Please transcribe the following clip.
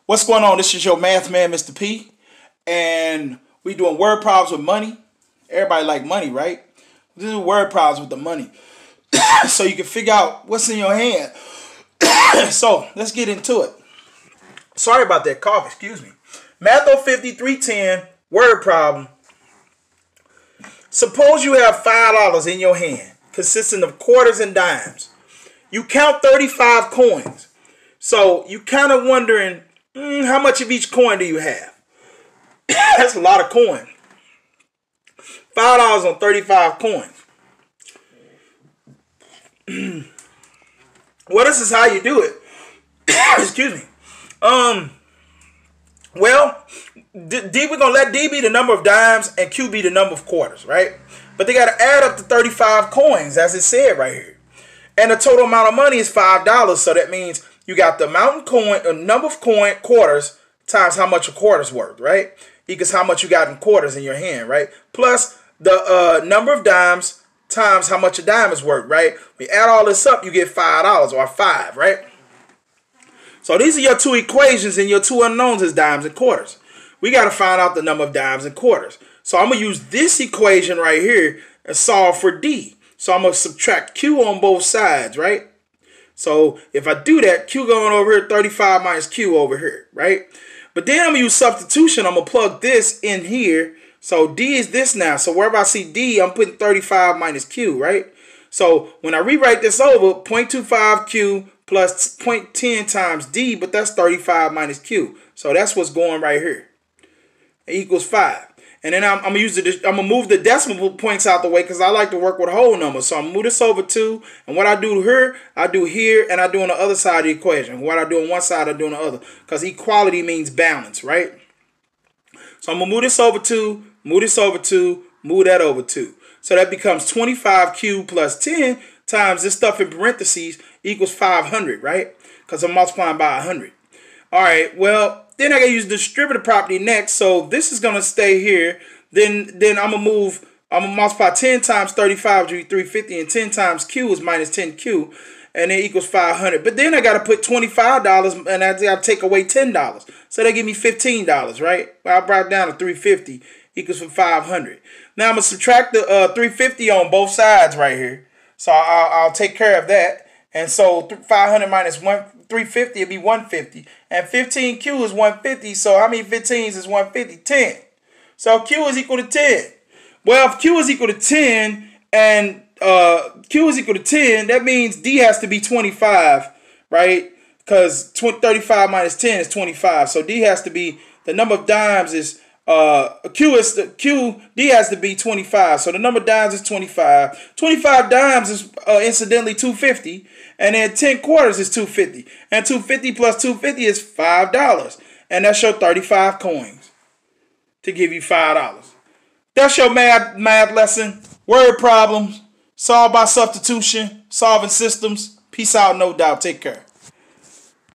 What's going on? This is your math man, Mr. P. And we doing word problems with money. Everybody like money, right? This is word problems with the money. So you can figure out what's in your hand. So let's get into it. Sorry about that cough, excuse me. Math050 310 word problem. Suppose you have $5 in your hand, consisting of quarters and dimes. You count 35 coins. So you kind of wondering, how much of each coin do you have? That's a lot of coin. $5 on 35 coins. Well, this is how you do it. Excuse me. Well, we're gonna let D be the number of dimes and Q be the number of quarters, right? But they gotta add up to 35 coins, as it said right here. And the total amount of money is $5. So that means you got the amount of coin, number of quarters times how much a quarter's worth, right? Equals how much you got in quarters in your hand, right? Plus the number of dimes times how much a dime is worth, right? We add all this up, you get $5 or 5, right? So these are your two equations, and your two unknowns is dimes and quarters. We got to find out the number of dimes and quarters. So I'm going to use this equation right here and solve for D. So I'm going to subtract Q on both sides, right? So if I do that, Q going over here, 35 minus Q over here, right? But then I'm going to use substitution. I'm going to plug this in here. So D is this now. So wherever I see D, I'm putting 35 minus Q, right? So when I rewrite this over, 0.25 Q plus 0.10 times D, but that's 35 minus Q. So that's what's going right here. It equals 5. And then I'm gonna move the decimal points out the way because I like to work with whole numbers. So I'm gonna move this over 2, and what I do here, I do here, and I do on the other side of the equation. What I do on one side, I do on the other, because equality means balance, right? So I'm gonna move this over 2, move this over 2, move that over 2. So that becomes 25Q plus 10 times this stuff in parentheses equals 500, right? Because I'm multiplying by 100. All right, well, then I gotta use the distributive property next. So this is gonna stay here. Then I'm gonna multiply 10 times 35 to be 350, and 10 times Q is minus 10Q, and it equals 500. But then I gotta put $25, and I gotta take away $10. So they give me $15, right? Well, I brought it down to 350 equals for 500. Now I'm gonna subtract the 350 on both sides right here. So I'll take care of that. And so 500 minus 350 will be 150. And 15Q is 150. So how many 15s is 150? 10. So Q is equal to 10. Well, if Q is equal to 10 and Q is equal to 10, that means D has to be 25, right? Because 35 minus 10 is 25. So D has to be, the number of dimes is, D has to be 25. So the number of dimes is 25. 25 dimes is incidentally 250. And then 10 quarters is 250. And 250 plus 250 is $5. And that's your 35 coins to give you $5. That's your math lesson. Word problems. Solved by substitution. Solving systems. Peace out, no doubt. Take care.